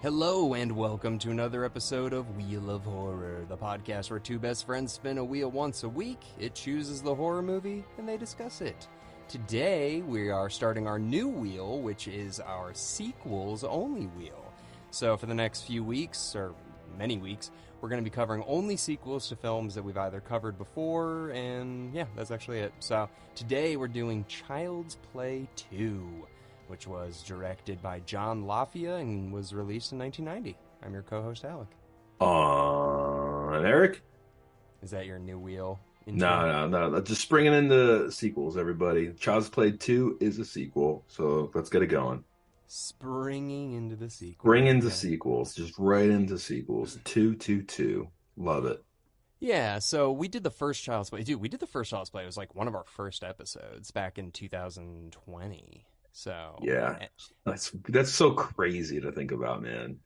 Hello and welcome to another episode of Wheel of Horror, the podcast where two best friends spin a wheel once a week. It chooses the horror movie and they discuss it. Today we are starting our new wheel, which is our sequels only wheel. So for the next few weeks, or many weeks, we're going to be covering only sequels to films that we've either covered before, and yeah, that's actually it. So today we're doing Child's Play 2. Which was directed by John LaFia and was released in 1990. I'm your co-host, Alec. And Eric? Is that your new wheel intro? No. Just bringing in the sequels, everybody. Child's Play 2 is a sequel, so let's get it going. Springing into the sequel. Bring into sequels, just right into sequels. 2. Love it. Yeah, so we did the first Child's Play. Dude, we did the first Child's Play. It was like one of our first episodes back in 2020. So yeah, that's so crazy to think about, man.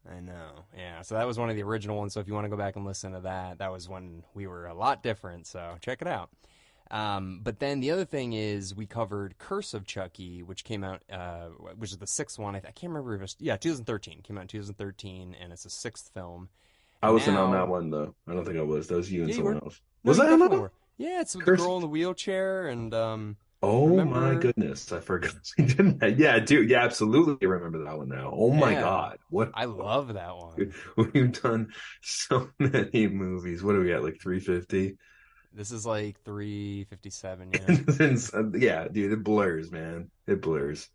I know. Yeah, so that was one of the original ones. So if you want to go back and listen to that, that was when we were a lot different. So check it out. But then the other thing is we covered Curse of Chucky, which came out, which is the sixth one. I can't remember if it was, 2013. Came out in 2013, and it's the sixth film. I wasn't on that one though. I don't think I was. That was you and someone else. No, was I on that one? Yeah, it's with the girl in the wheelchair and Oh remember... my goodness, I forgot. Yeah, dude. Yeah, absolutely remember that one now. Oh my God. What? I love that one. We've done so many movies. What are we at, like 350? This is like 357, yeah, dude, it blurs, man. It blurs.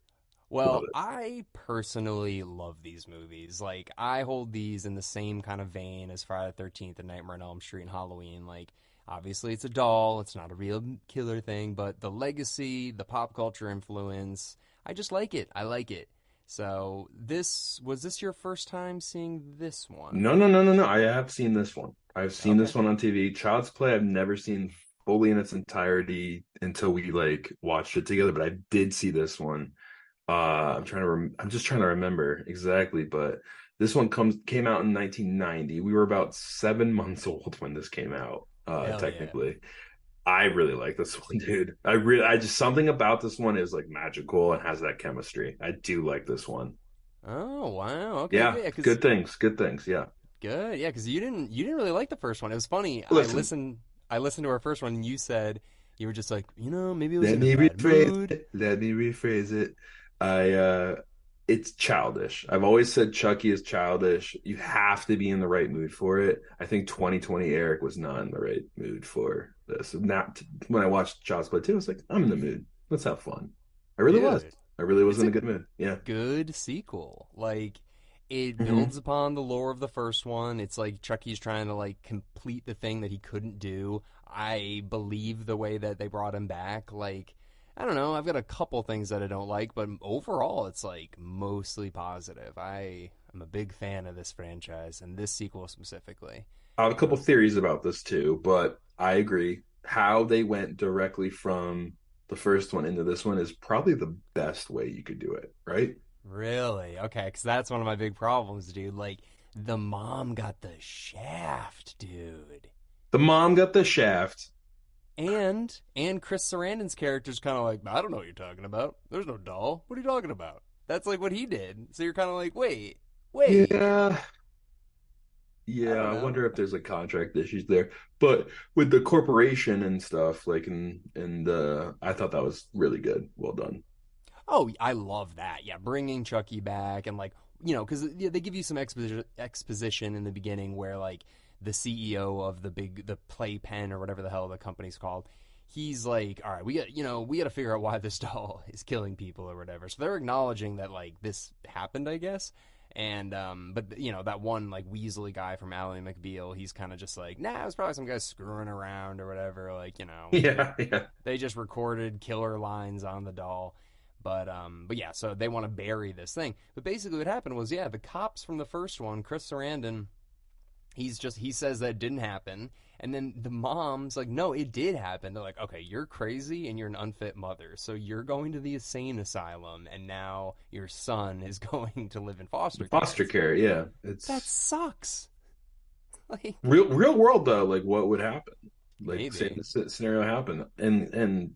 Well, I personally love these movies. Like, I hold these in the same kind of vein as Friday the 13th and Nightmare on Elm Street and Halloween. Like, obviously, it's a doll. It's not a real killer thing, but the legacy, the pop culture influence, I just like it. I like it. So, was this your first time seeing this one? No. I have seen this one. I've seen this one on TV. Child's Play, I've never seen fully in its entirety until we like watched it together, but I did see this one. I'm just trying to remember exactly, but this one came out in 1990. We were about 7 months old when this came out, technically. Yeah. I really like this one, dude. I just something about this one is like magical and has that chemistry. I do like this one. Oh, wow. Okay. Yeah, good things. Yeah. Good. Yeah, because you didn't really like the first one. It was funny. I listened to our first one and you said you were just like, maybe it was in a bad mood. Let me rephrase it. It's childish. I've always said Chucky is childish. You have to be in the right mood for it. I think 2020 Eric was not in the right mood for this. When I watched Child's Play 2, I was like, I'm in the mood. Let's have fun. I really was. I really was in a good mood. Yeah. Good sequel. Like, it builds upon the lore of the first one. It's like Chucky's trying to like complete the thing that he couldn't do. I believe the way that they brought him back. Like, I don't know. I've got a couple things that I don't like, but overall, it's like mostly positive. I am a big fan of this franchise and this sequel specifically. I have a couple theories about this too, but I agree. How they went directly from the first one into this one is probably the best way you could do it, right? Really? Okay, because that's one of my big problems, dude. Like, the mom got the shaft, dude. The mom got the shaft. And Chris Sarandon's character's kind of like, I don't know what you're talking about. There's no doll. What are you talking about? That's like what he did. So you're kind of like, wait. Yeah, I wonder if there's like contract issues there. But with the corporation and stuff, like, I thought that was really good. Well done. Oh, I love that. Yeah, bringing Chucky back and like, because they give you some exposition in the beginning where like, the CEO of the Playpen or whatever the hell the company's called, he's like, all right, we got to figure out why this doll is killing people or whatever. So they're acknowledging that like this happened, I guess. And but that one like Weasley guy from Ally McBeal, he's kind of just like, nah, it was probably some guy screwing around or whatever. Like, yeah. They just recorded killer lines on the doll. But yeah, so they want to bury this thing. But basically what happened was, the cops from the first one, Chris Sarandon, he says that it didn't happen, and then the mom's like, no, it did happen. They're like, okay, you're crazy and you're an unfit mother, so you're going to the insane asylum, and now your son is going to live in foster care. Yeah, that sucks. Like, real world though, like what would happen? Like, say maybe. the scenario happened, and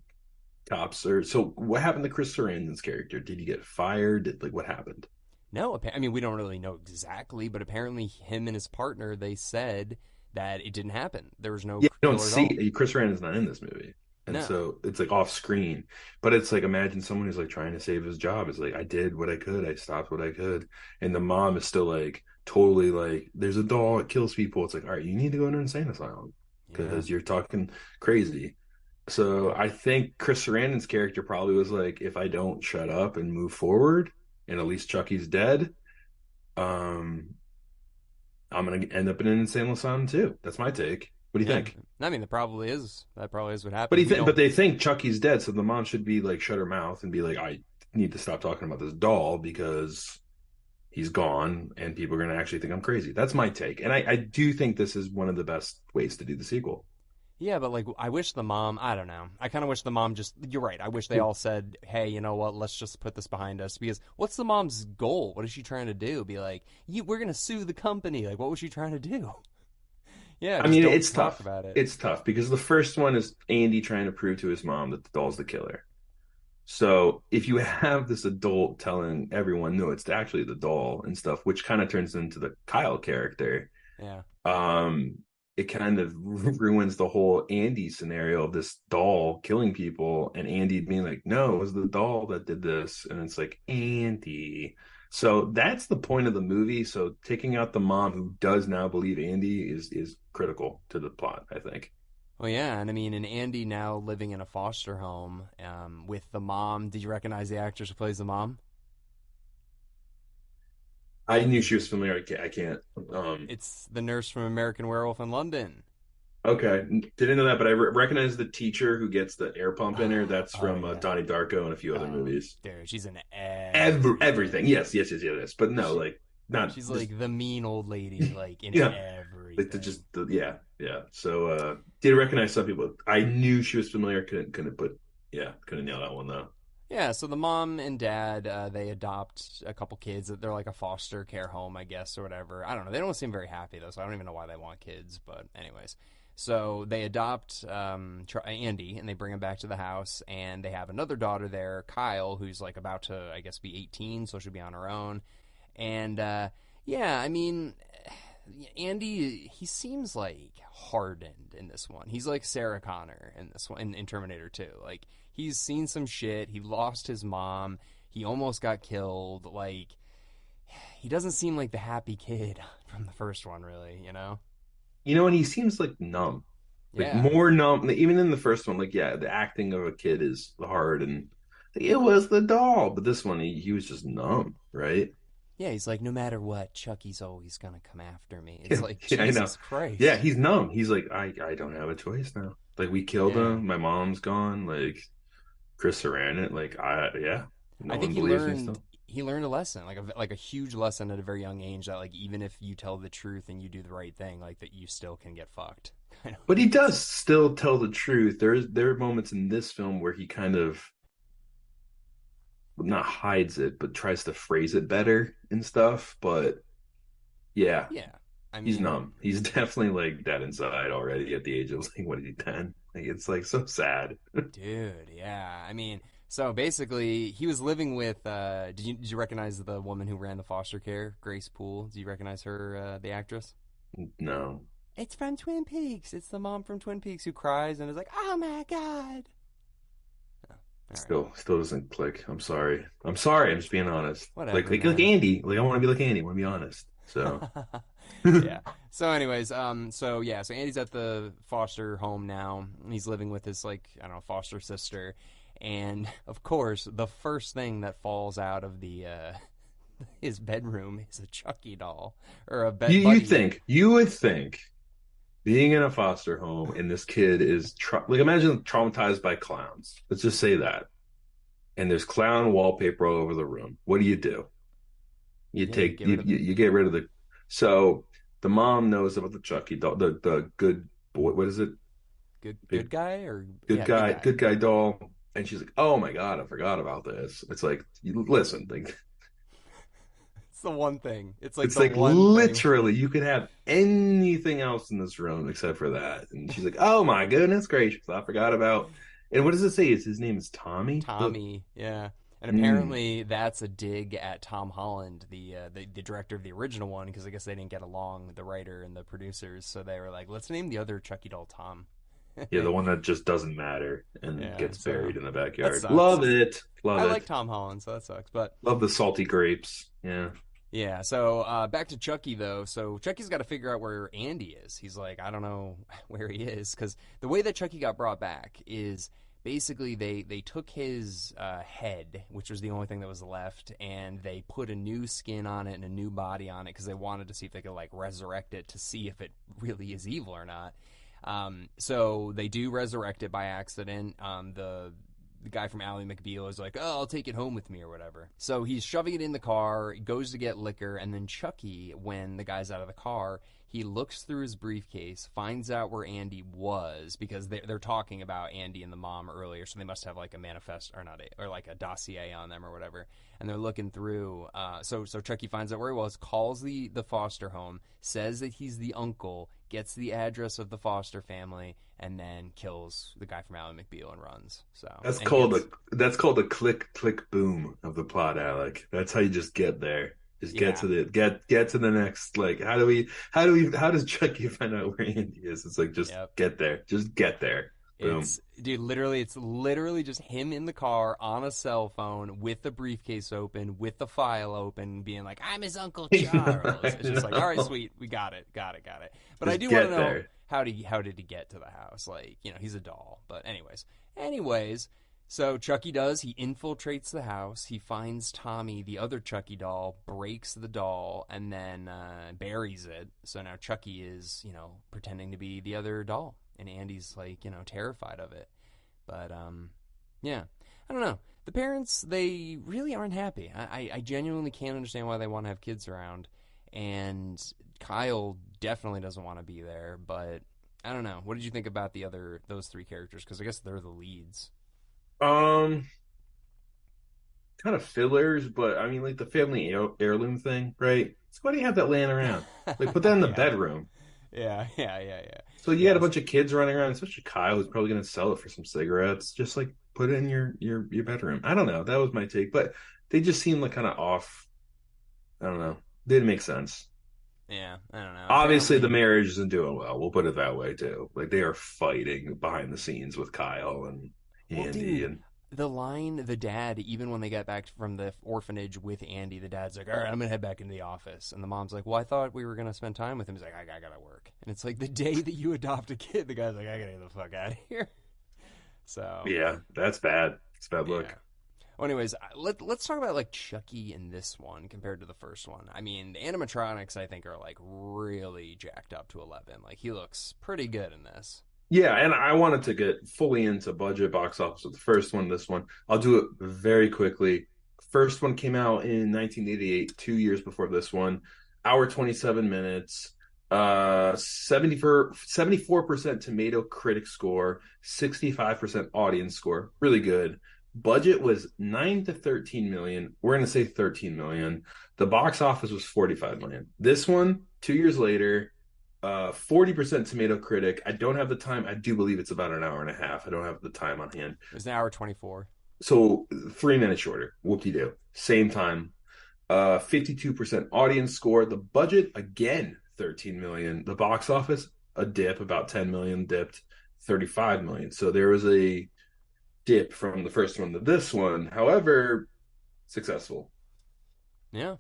cops are. So what happened to Chris Sarandon's character? Did he get fired? What happened? No, I mean we don't really know exactly, but apparently him and his partner they said that it didn't happen. There was no Yeah, you don't killer at all. see Chris Sarandon's not in this movie. And No. so it's like off screen. But it's like imagine someone who's like trying to save his job. It's like I did what I could, I stopped what I could. And the mom is still like totally like, there's a doll, it kills people. It's like, all right, you need to go to an insane asylum Yeah. because you're talking crazy. So Yeah. I think Chris Sarandon's character probably was like, if I don't shut up and move forward, and at least Chucky's dead, um, I'm gonna end up in an insane asylum too. That's my take. What do you Yeah. think? I mean, that probably is what But happened. We but don't. they think Chucky's dead, so the mom should be like shut her mouth and be like, I need to stop talking about this doll because he's gone and people are gonna actually think I'm crazy. That's my take. And I do think this is one of the best ways to do the sequel. Yeah, but like, I wish the mom. I don't know. I kind of wish the mom just. You're right. I wish they all said, "Hey, you know what? Let's just put this behind us." Because what's the mom's goal? What is she trying to do? Be like, we're gonna sue the company. Like, what was she trying to do? Yeah, I just mean, don't it's talk tough. about it. It's tough because the first one is Andy trying to prove to his mom that the doll's the killer. So if you have this adult telling everyone, no, it's actually the doll and stuff, which kind of turns into the Kyle character, Yeah. um, it kind of ruins the whole Andy scenario of this doll killing people and Andy being like, no, it was the doll that did this. And it's like, Andy. So that's the point of the movie. So taking out the mom who does now believe Andy is critical to the plot, I think. Well, yeah, and I mean, and Andy now living in a foster home with the mom. Did you recognize the actress who plays the mom? I knew she was familiar. I can't. It's the nurse from American Werewolf in London. Okay, didn't know that, but I recognize the teacher who gets the air pump in her. That's Oh from yeah. Donnie Darko and a few other Oh, movies. dude, she's in everything. Everything. Yes, yes, yes, yes, yes. But no, She, like not she's just like the mean old lady, like in yeah, like everything. yeah, yeah. So did recognize some people. I knew she was familiar. Couldn't put yeah, couldn't nail that one though. Yeah, so the mom and dad, they adopt a couple kids. They're like a foster care home, I guess, or whatever. I don't know. They don't seem very happy though, so I don't even know why they want kids. But anyways, so they adopt Andy and they bring him back to the house, and they have another daughter there, Kyle, who's like about to, I guess, be 18, so she'll be on her own. And yeah, I mean, Andy, he seems like hardened in this one. He's like Sarah Connor in this one, in Terminator 2. Like, he's seen some shit. He lost his mom. He almost got killed. Like, he doesn't seem like the happy kid from the first one, really, you know? You know, and he seems like numb, like Yeah. more numb. Even in the first one, like yeah, the acting of a kid is hard, and like, it was the doll, but this one he was just numb, right? Yeah, he's like, no matter what, Chucky's always gonna come after me. It's Yeah, like, yeah, I know. Jesus Yeah, Christ. he's numb. He's like, I don't have a choice now. Like we killed Yeah. him. My mom's gone. Like Chris Sarandon. Like yeah, I no think one believes me still. he learned a lesson, like a huge lesson at a very young age that like even if you tell the truth and you do the right thing, like that you still can get fucked. Kind But he of. does still tell the truth. There are moments in this film where he kind of not hides it, but tries to phrase it better and stuff. But yeah, Yeah. I he's mean, numb. He's definitely like dead inside already at the age of like what is he 10? Like it's like so sad. dude, yeah. I mean, so basically he was living with did you recognize the woman who ran the foster care, Grace Poole? Do you recognize her the actress? No. It's from Twin Peaks. It's the mom from Twin Peaks who cries and is like, "Oh my god." Oh, all right. Still doesn't click. I'm sorry. I'm sorry. I'm just being honest. Whatever, Like man. Andy. Like I want to be like Andy. I want to be honest. So Yeah. So anyways, so yeah, so Andy's at the foster home now. He's living with his like, I don't know, foster sister. And of course, the first thing that falls out of the his bedroom is a Chucky doll or a bed buddy. you would think being in a foster home and this kid is like imagine traumatized by clowns. Let's just say that. And there's clown wallpaper all over the room. What do? You Yeah, you take get rid of it. you get rid of the so the mom knows about the Chucky doll, the good boy. What is it? Good guy or Good yeah, the good guy, guy. good guy doll. And she's like, "Oh my god, I forgot about this." It's like, you listen, like, It's the one thing. It's like it's the like one thing. literally you could have anything else in this room except for that. And she's like, "Oh my goodness gracious, I forgot about." And what does it say? Is his name is Tommy? Tommy, yeah. And apparently that's a dig at Tom Holland, the director of the original one, because I guess they didn't get along, the writer and the producers. So they were like, let's name the other Chucky doll Tom. Yeah, the one that just doesn't matter and Yeah, gets so buried in the that backyard. sucks. Love it. I Love like it. Tom Holland, so that sucks. But Love the salty grapes. Yeah. yeah, so back to Chucky though. So Chucky's got to figure out where Andy is. He's like, I don't know where he is, because the way that Chucky got brought back is basically they took his head, which was the only thing that was left, and they put a new skin on it and a new body on it because they wanted to see if they could like resurrect it to see if it really is evil or not. So they do resurrect it by accident. The guy from Ally McBeal is like, oh, I'll take it home with me or whatever. So he's shoving it in the car, goes to get liquor, and then Chucky, when the guy's out of the car, he looks through his briefcase, finds out where Andy was, because they're talking about Andy and the mom earlier, so they must have like a manifest, or not, or like a dossier on them or whatever. And they're looking through. So Chucky finds out where he was, calls the foster home, says that he's the uncle, gets the address of the foster family, and then kills the guy from Ally McBeal and runs. So That's called a click boom of the plot, Alec. That's how you just get there. Just get yeah. to the next, like, how does Chucky find out where Andy is? It's like, just get there. Just get there. Boom. It's literally just him in the car on a cell phone with the briefcase open, with the file open, being like, I'm his Uncle Charles. It's just like, all right, sweet, we got it. But just I do want to know there. how did he get to the house? Like, he's a doll. But anyways, so Chucky he infiltrates the house. He finds Tommy, the other Chucky doll, breaks the doll, and then buries it. So now Chucky is, pretending to be the other doll. And Andy's like, terrified of it. But, yeah, I don't know. The parents, they really aren't happy. I genuinely can't understand why they want to have kids around. And Kyle definitely doesn't want to be there. But I don't know. What did you think about those three characters? Because I guess they're the leads. Kind of fillers, but I mean, like the family heirloom thing, right? So why do you have that laying around? Like, put that in the bedroom. Yeah. So you had a bunch of kids running around, especially Kyle, who's probably going to sell it for some cigarettes. Just like put it in your bedroom. I don't know. That was my take, but they just seemed like kind of off. I don't know. Didn't make sense. Yeah, I don't know. Obviously, the marriage isn't doing well. We'll put it that way too. Like they are fighting behind the scenes with Kyle and Andy and. The line, the dad, even when they got back from the orphanage with Andy, the dad's like, all right, I'm going to head back into the office. And the mom's like, well, I thought we were going to spend time with him. He's like, I got to work. And it's like the day that you adopt a kid, the guy's like, I got to get the fuck out of here. So. Yeah, that's bad. It's a bad look. Yeah. Well, anyways, let's talk about like Chucky in this one compared to the first one. I mean, the animatronics, I think, are like really jacked up to 11. Like he looks pretty good in this. Yeah, and I wanted to get fully into budget box office with the first one, this one. I'll do it very quickly. First one came out in 1988, 2 years before this one. Hour 27 minutes, 74% tomato critic score, 65% audience score. Really good. Budget was 9 to 13 million. We're going to say 13 million. The box office was 45 million. This one, 2 years later, 40% tomato critic. I don't have the time. I do believe it's about an hour and a half. I don't have the time on hand. It was an hour 24. So 3 minutes shorter. Whoop-de-doo. Same time. 52% audience score. The budget, again, 13 million. The box office, a dip, about 10 million dipped, 35 million. So there was a dip from the first one to this one. However, successful. Yeah.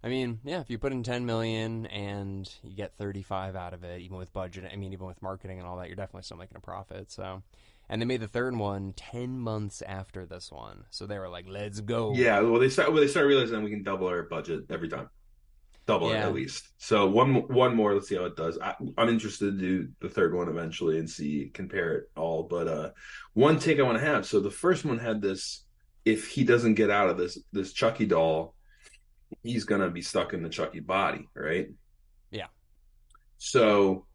I mean, yeah, if you put in 10 million and you get 35 out of it, even with budget, even with marketing and all that, you're definitely still making a profit. So, and they made the third one 10 months after this one. So they were like, let's go. Yeah, well, they start realizing we can double our budget every time. Double it at least. So one more, let's see how it does. I'm interested to do the third one eventually and compare it all. But one take I want to have. So the first one had this, if he doesn't get out of this Chucky doll, he's going to be stuck in the Chucky body, right? Yeah. So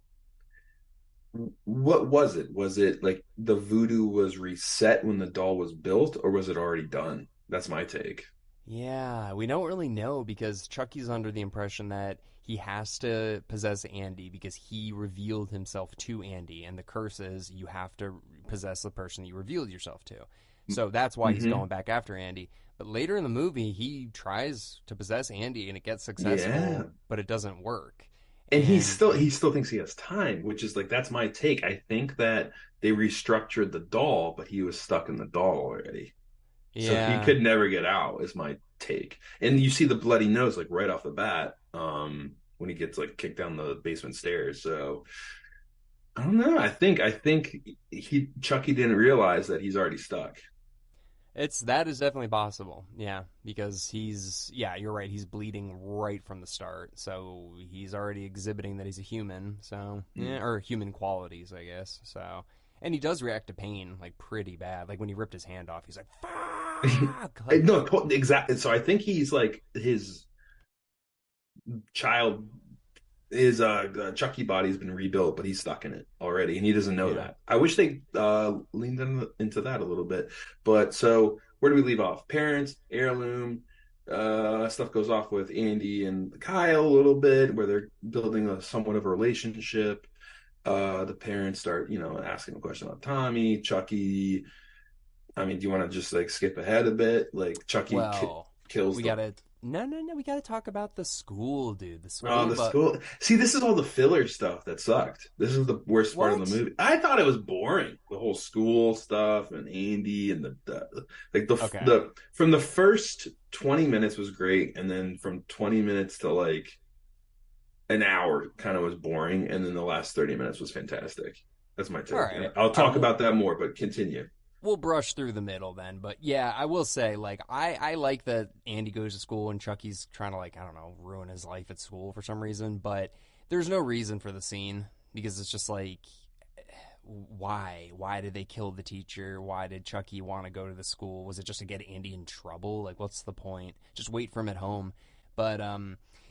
what was it? Was it like the voodoo was reset when the doll was built, or was it already done? That's my take. Yeah, we don't really know because Chucky's under the impression that he has to possess Andy because he revealed himself to Andy, and the curse is you have to possess the person you revealed yourself to. So that's why he's Mm-hmm. going back after Andy. But later in the movie, he tries to possess Andy and it gets Yeah. successful, but it doesn't work. And And he still thinks he has time, which is like that's my take. I think that they restructured the doll, but he was stuck in the doll already. So he yeah, could never get out, is my take. And you see the bloody nose like right off the bat, when he gets like kicked down the basement stairs. So I don't know. I think he Chucky didn't realize that he's already stuck. it's that is definitely possible. Yeah, because yeah, you're right. He's bleeding right from the start, so he's already exhibiting that he's a human. So Mm. yeah, or human qualities, I guess. So, and he does react to pain like pretty bad. Like when he ripped his hand off, he's like "fuck!" Like No, exactly. So I think he's like his child his Chucky body's been rebuilt, but he's stuck in it already, and he doesn't know yeah. that. I wish they leaned into that a little bit. But so where do we leave off? Parents, heirloom, stuff goes off with Andy and Kyle a little bit, where they're building a somewhat of a relationship. The parents start, asking a question about Tommy, Chucky. I mean, do you want to just like skip ahead a bit? Like Chucky Well, kills we the gotta no. We gotta talk about the school, dude. The Oh, school, the but school. See, this is all the filler stuff that sucked. This is the worst part of the what? movie. I thought it was boring. The whole school stuff and Andy and the like Okay. the from the first 20 minutes was great, and then from 20 minutes to like an hour kind of was boring, and then the last 30 minutes was fantastic. That's my All take. And right. I'll All right. talk about that more, but continue. We'll brush through the middle then. But yeah, I will say, like, I like that Andy goes to school and Chucky's trying to, like, I don't know, ruin his life at school for some reason. But there's no reason for the scene because it's just like, why? Why did they kill the teacher? Why did Chucky want to go to the school? Was it just to get Andy in trouble? Like, what's the point? Just wait for him at home. But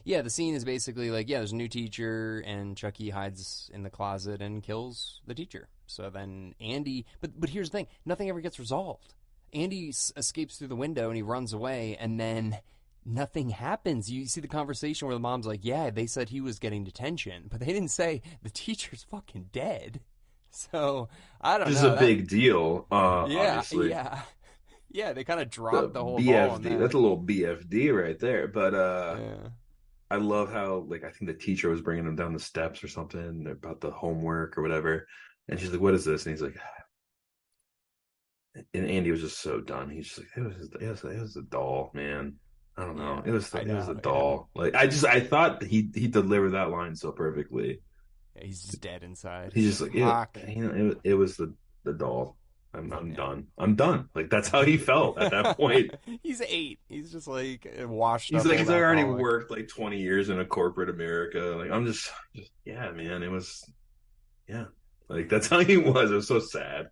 yeah, the scene is basically like, yeah, there's a new teacher, and Chucky hides in the closet and kills the teacher. So then Andy, but here's the thing: nothing ever gets resolved. Andy escapes through the window and he runs away, and then nothing happens. You see the conversation where the mom's like, "Yeah, they said he was getting detention, but they didn't say the teacher's fucking dead." So I don't This is know a that. big deal, Yeah, obviously. yeah, yeah. They kind of The dropped the whole ball on BFD. that. That's a little BFD right there. But Yeah. I love how like I think the teacher was bringing him down the steps or something about the homework or whatever, and she's like, "What is this?" And he's like, and Andy was just so done. He's just like, it was a doll, man. I don't know. Yeah, I It was a know. Yeah. doll. Like I thought he delivered that line so perfectly. Yeah, he's just dead inside. He's He's just like, like, fuck. it was the doll. I'm Yeah. done. I'm done. Like that's how he felt at that point. He's 8. He's just like a washed He's up like old he's already alcoholic. worked like 20 years in a corporate America. Like I'm just yeah, man. It was yeah. Like that's how he was. It was so sad.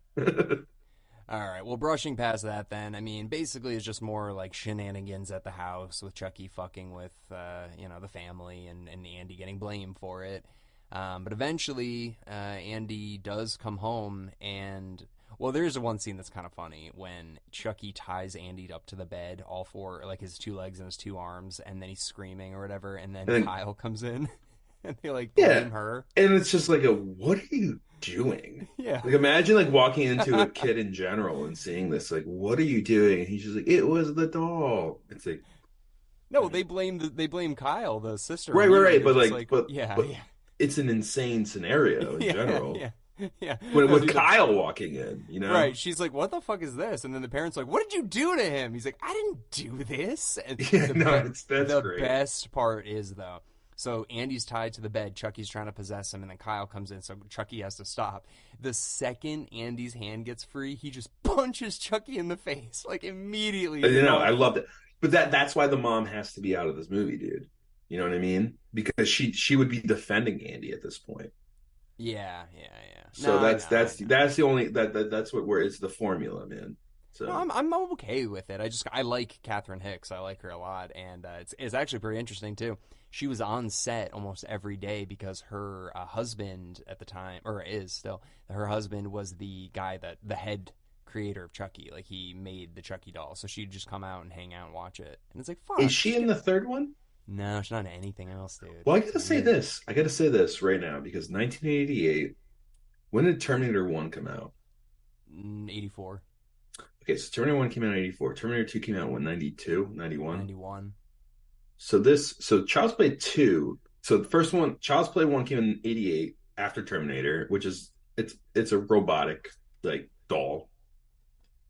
All right. Well, brushing past that, then I mean, basically, it's just more like shenanigans at the house with Chucky fucking with, the family and Andy getting blamed for it. But eventually, Andy does come home, and well, there's one scene that's kind of funny when Chucky ties Andy up to the bed, all four, like his 2 legs and his 2 arms, and then he's screaming or whatever, and then And then Kyle comes in, and they like yeah. blame her. And it's just like what are you doing? Yeah. Like imagine like walking into a kid in general and seeing this, like, what are you doing? And he's just like, it was the doll. It's like No, they blame Kyle, the sister, right. immediately. They're But just like like, yeah, but yeah, it's an insane scenario in yeah, general. yeah, yeah. When No, with dude, Kyle walking in, you know? right. She's like, "What the fuck is this?" And then the parents are like, "What did you do to him?" He's like, "I didn't do this." And Yeah, no, that's the great. best part is though. So Andy's tied to the bed. Chucky's trying to possess him, and then Kyle comes in, so Chucky has to stop. The second Andy's hand gets free, he just punches Chucky in the face, like immediately. You know, I loved it. But that's why the mom has to be out of this movie, dude. You know what I mean? Because she would be defending Andy at this point. Yeah, yeah, yeah. No, So I know, I know. that's the only that's what where it's the formula, man. No, So I'm okay with it. I like Catherine Hicks. I like her a lot, and it's actually pretty interesting too. She was on set almost every day because her husband at the time, or is still, her husband was the guy that the head creator of Chucky. Like he made the Chucky doll, so she'd just come out and hang out and watch it. And it's like, is fuck, she just in get. the third one? No, she's not in anything else, dude. Well, I It's gotta say weird. this. I gotta say this right now because 1988. When did Terminator 1 come out? 84. okay, so Terminator 1 came out in 84. Terminator 2 came out in 92, 91. 91. So Child's Play 2, so the first one, Child's Play 1 came in 88 after Terminator, which is it's a robotic like doll.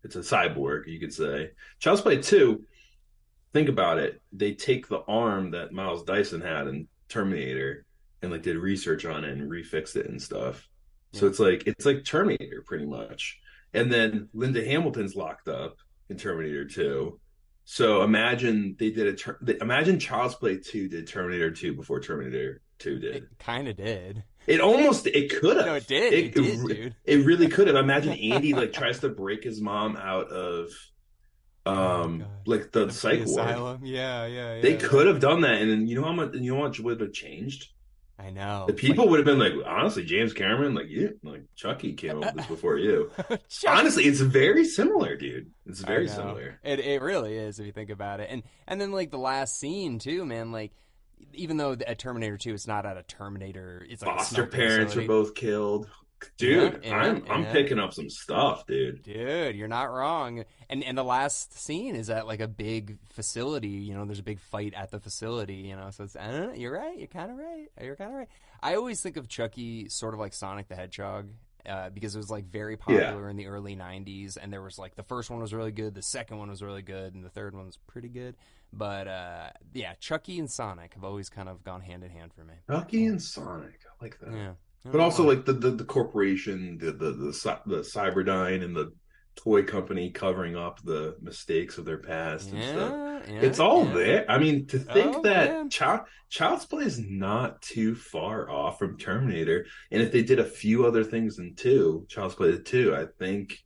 It's a cyborg, you could say. Child's Play 2, think about it. They take the arm that Miles Dyson had in Terminator and like did research on it and refixed it and stuff. So Yeah. it's like Terminator pretty much. And then Linda Hamilton's locked up in Terminator 2. So imagine they did imagine Child's Play 2 did Terminator 2 before Terminator 2 did. It kind of did. It could have. No, it did. It did, dude. It really could have. Imagine Andy like tries to break his mom out of Oh, God. like the psych ward. Asylum. Yeah. They could have done that, and then you know how much would have changed? I know. The people would have been like, honestly, James Cameron, like you, like Chucky came up with this before you. Honestly, it's very similar, dude. It's very similar. It really is if you think about it. And then like the last scene too, man. Like even though at Terminator 2, it's not at a Terminator. It's like Foster a parents were facility. both killed. Dude, I'm Yeah. picking up some stuff, dude. Dude, you're not wrong. And the last scene is at like a big facility. You know, there's a big fight at the facility. You know, so it's I don't know. You're right. You're kind of right. You're kind of right. I always think of Chucky sort of like Sonic the Hedgehog. Because it was like very popular in the early 90s, and there was like the first one was really good, the second one was really good, and the third one was pretty good. But yeah, Chucky and Sonic have always kind of gone hand in hand for me. Chucky and Sonic, I like that. Yeah. But also like the corporation, the Cyberdyne and the toy company covering up the mistakes of their past and stuff. It's all there. I mean, to think that Child's Play is not too far off from Terminator, and if they did a few other things in Child's Play 2, I think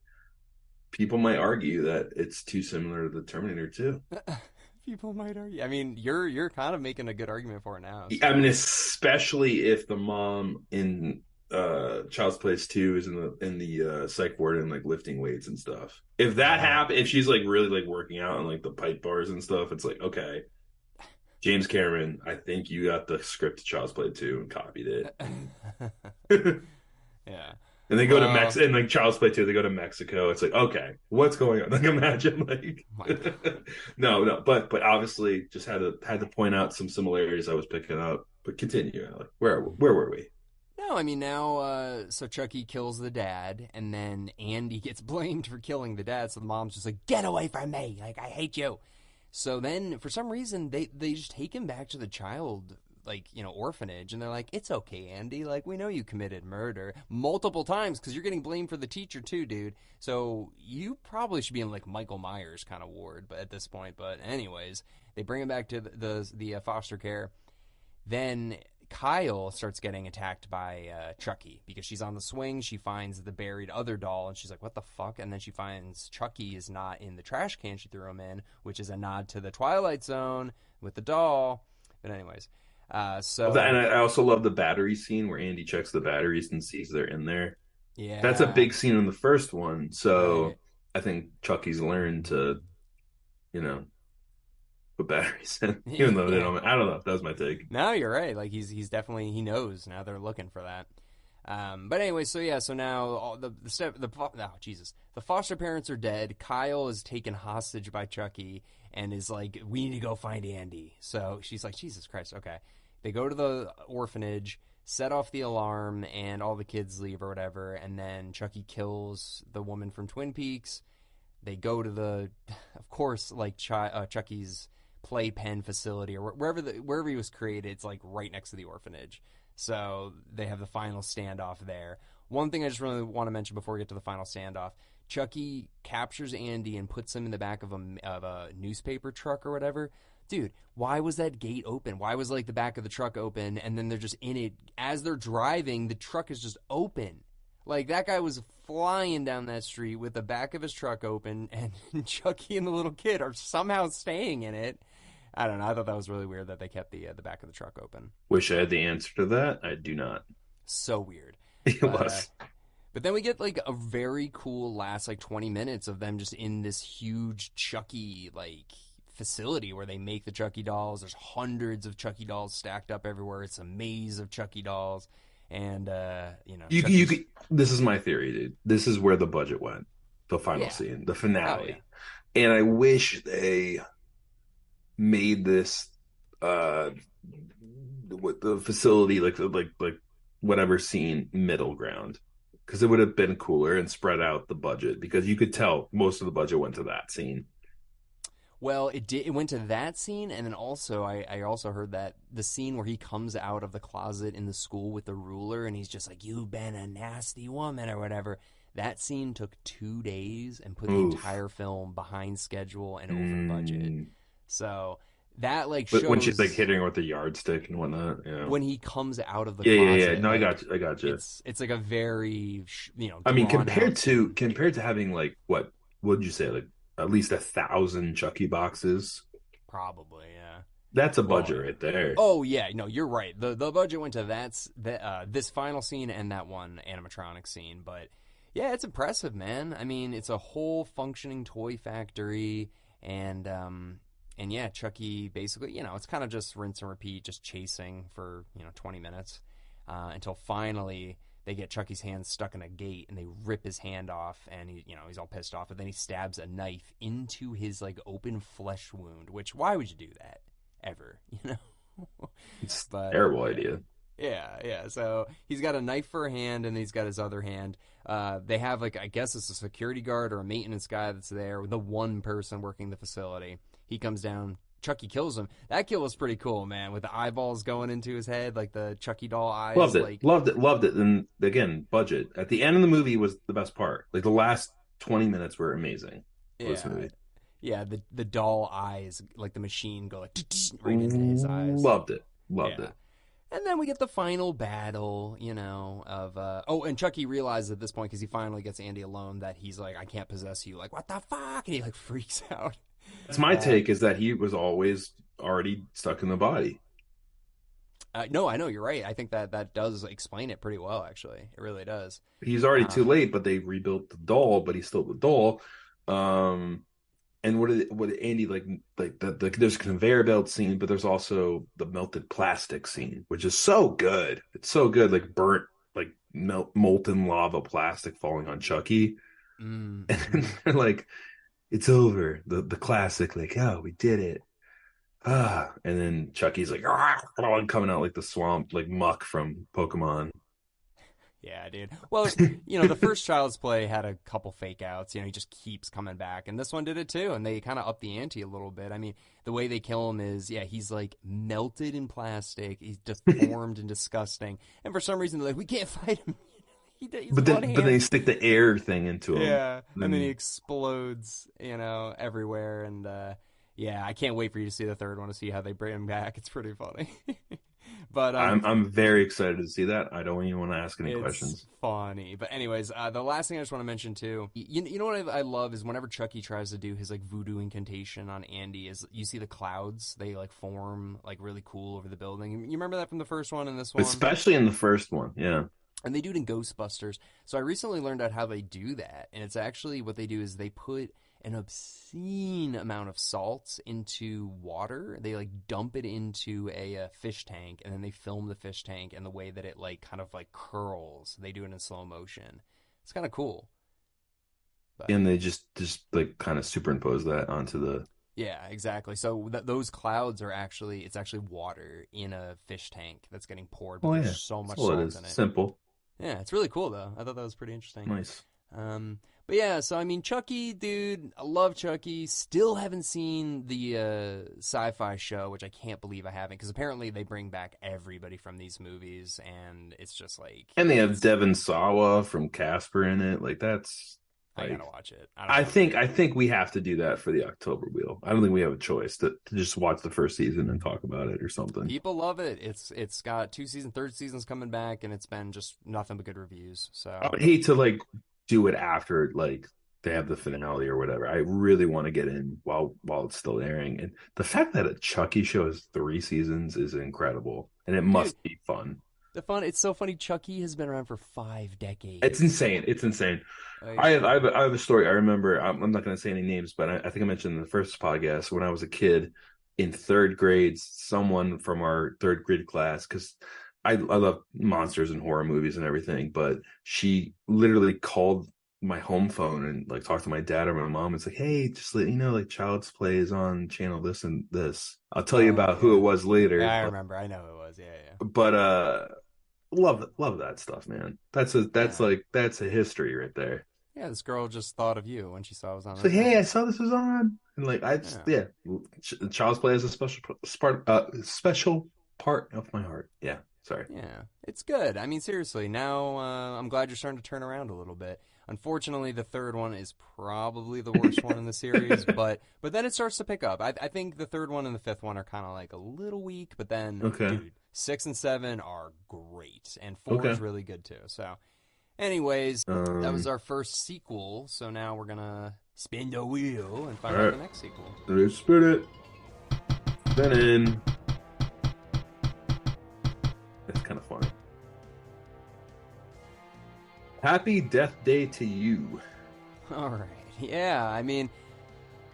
people might argue that it's too similar to the Terminator 2. People might argue. I mean, you're kind of making a good argument for it now. So. I mean, especially if the mom in Child's Play 2 is in the psych ward and like lifting weights and stuff. If that happens, if she's like really like working out on like the pipe bars and stuff, it's like, okay, James Cameron, I think you got the script to Child's Play 2 and copied it. Yeah. And they go to Mexico, and like Child's Play 2, they go to Mexico. It's like, okay, what's going on? Like, imagine, like, no, but obviously, just had to point out some similarities I was picking up. But continue, like, where were we? No, I mean now, so Chucky kills the dad, and then Andy gets blamed for killing the dad. So the mom's just like, "Get away from me! Like, I hate you." So then, for some reason, they just take him back to the child, like, you know, orphanage, and they're like, "It's okay, Andy. Like, we know you committed murder multiple times because you're getting blamed for the teacher too, dude. So you probably should be in like Michael Myers kind of ward, but at this point. But anyways, they bring him back to the foster care. Then Kyle starts getting attacked by Chucky because she's on the swing. She finds the buried other doll, and she's like, "What the fuck?" And then she finds Chucky is not in the trash can she threw him in, which is a nod to the Twilight Zone with the doll. But anyways. And I also love the battery scene where Andy checks the batteries and sees they're in there. Yeah, that's a big scene in the first one. So right. I think Chucky's learned to, you know, put batteries in, even though they don't. I don't know. That was my take. No, you're right. Like he's definitely he knows now. They're looking for that. But anyway, so now the foster parents are dead. Kyle is taken hostage by Chucky and is like, "We need to go find Andy." So she's like, "Jesus Christ, okay." They go to the orphanage, set off the alarm, and all the kids leave or whatever. And then Chucky kills the woman from Twin Peaks. They go to of course, like Chucky's playpen facility or wherever he was created. It's like right next to the orphanage. So they have the final standoff there. One thing I just really want to mention before we get to the final standoff: Chucky captures Andy and puts him in the back of a newspaper truck or whatever. Dude, why was that gate open? Why was like the back of the truck open and then they're just in it as they're driving? The truck is just open. Like that guy was flying down that street with the back of his truck open, and Chucky and the little kid are somehow staying in it. I don't know. I thought that was really weird that they kept the back of the truck open. Wish I had the answer to that. I do not. So weird. It was. But then we get like a very cool last like 20 minutes of them just in this huge Chucky like facility where they make the Chucky dolls. There's hundreds of Chucky dolls stacked up everywhere. It's a maze of Chucky dolls. And, this is my theory, dude. This is where the budget went. the final Yeah. scene, the Oh yeah. finale. And I wish they made this uh with the facility like whatever scene middle ground, because it would have been cooler and spread out the budget, because you could tell most of the budget went to that scene. Well, it did. It went to that scene, and then also I also heard that the scene where he comes out of the closet in the school with the ruler, and he's just like, "You've been a nasty woman" or whatever. That scene took 2 days and put the Oof. entire film behind schedule and over budget. Mm. So that like But when she's like shows hitting her with the yardstick and whatnot, yeah. when he comes out of the Yeah. closet, No, I got like you. I got you. it's like a very I mean, drawn out scene. compared to having like what would you say, like at least 1,000 Chucky boxes, Probably, yeah. that's a Well, budget right there. oh yeah, no, you're right. The budget went to this final scene and that one animatronic scene, but yeah, it's impressive, man. I mean, it's a whole functioning toy factory, and yeah, Chucky basically, it's kind of just rinse and repeat, just chasing for 20 minutes until finally they get Chucky's hand stuck in a gate and they rip his hand off and he's all pissed off, but then he stabs a knife into his like open flesh wound. Which why would you do that ever? It's a But terrible yeah. idea. Yeah. So he's got a knife for a hand, and he's got his other hand. They have like I guess it's a security guard or a maintenance guy that's there. The one person working the facility. He comes down. Chucky kills him. That kill was pretty cool, man. With the eyeballs going into his head, like the Chucky doll eyes. Loved it, Like loved it, loved it. And again, budget at the end of the movie was the best part. Like the last 20 minutes were amazing of this yeah, movie. yeah. The doll eyes, like the machine, go like right into his eyes. Loved it, loved Yeah. it. And then we get the final battle, of oh, and Chucky realizes at this point because he finally gets Andy alone that he's like, I can't possess you. Like, what the fuck? And he like freaks out. That's my Uh, take, is that he was always already stuck in the body. no, I know you're right. I think that does explain it pretty well. Actually, it really does. He's already too Um, late, but they rebuilt the doll, but he's still the doll. Um, and what did Andy like there's a conveyor belt scene, but there's also the melted plastic scene, which is so good. It's so good, like burnt, like molten lava plastic falling on Chucky, and mm-hmm. they're like, it's over. The classic, like, oh, we did it. And then Chucky's like, coming out like the swamp, like muck from Pokemon. Yeah, dude. Well, the first Child's Play had a couple fake outs. He just keeps coming back, and this one did it too. And they kind of upped the ante a little bit. I mean, the way they kill him is, yeah, he's like melted in plastic. He's deformed and disgusting. And for some reason, they're like, we can't fight him. He's one But then they hand. stick the air thing into him. Yeah, and then he Then explodes, everywhere. And yeah, I can't wait for you to see the third one to see how they bring him back. It's pretty funny. But I'm very excited to see that. I don't even want to ask any it's questions. funny. But anyways, the last thing I just want to mention too, you know what I love is whenever Chucky tries to do his like voodoo incantation on Andy, is you see the clouds they like form like really cool over the building. You remember that from the first one and this one? Especially in the first one. Yeah. And they do it in Ghostbusters. So I recently learned out how they do that, and it's actually what they do is they put an obscene amount of salts into water. They like dump it into a fish tank, and then they film the fish tank and the way that it like kind of like curls. They do it in slow motion. It's kind of cool. But And they just like kind of superimpose that onto the. yeah, exactly. So those clouds are actually it's actually water in a fish tank that's getting poured, but Oh yeah. there's so That's much all it salt is. in it. Simple. Yeah, it's really cool though. I thought that was pretty interesting. Nice. But yeah, so I mean, Chucky, dude, I love Chucky. Still haven't seen the sci-fi show, which I can't believe I haven't, because apparently they bring back everybody from these movies, and it's just like And they have Devon Sawa from Casper in it. Like that's I like gotta watch it. I don't know. I think we have to do that for the October wheel. I don't think we have a choice to just watch the first season and talk about it or something. People love it. It's got third season's coming back, and it's been just nothing but good reviews. I So would hate to like do it after like they have the finale or whatever. I really want to get in while it's still airing. And the fact that a Chucky show has 3 seasons is incredible, and it dude, must be fun. it's so funny. Chucky has been around for 5 decades. It's insane. It's insane. Like, I have a story. I remember. I'm not going to say any names, but I think I mentioned in the first podcast when I was a kid in third grade, someone from our third grade class, because I love monsters and horror movies and everything, but she literally called my home phone and like talk to my dad or my mom. It's like, hey, just let you know, like Child's Play is on channel this and this. I'll tell you about who it Yeah. was Yeah, later, I remember. I know it was. Yeah, but love that stuff, man. yeah. Yeah. That's a history right there. Yeah, this girl just thought of you when she saw it was on So her hey, I thing. saw this was on, and like I just Yeah. yeah, Child's Play is a special part of my heart. Yeah, sorry. Yeah, it's good. I mean, seriously, now I'm glad you're starting to turn around a little bit. Unfortunately, the third one is probably the worst one in the series, but then it starts to pick up. I think the third one and the fifth one are kind of like a little weak, but then, Okay, dude, 6 and 7 are great, and 4 is okay. really good too. So, anyways, that was Um, our first sequel. So now we're gonna spin the wheel and all find out right. the next sequel. Let's spit it. Then in. It's kind of funny. Happy Death Day to You. All right, yeah. I mean,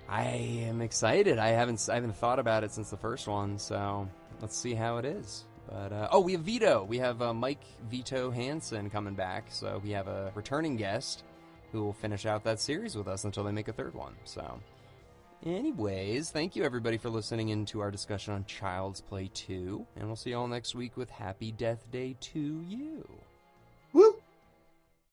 I am excited. I haven't thought about it since the first one, so let's see how it is. But oh, we have Vito. We have Mike Vito Hansen coming back, so we have a returning guest who will finish out that series with us until they make a third one. So, anyways, thank you everybody for listening in to our discussion on Child's Play 2, and we'll see you all next week with Happy Death Day to You.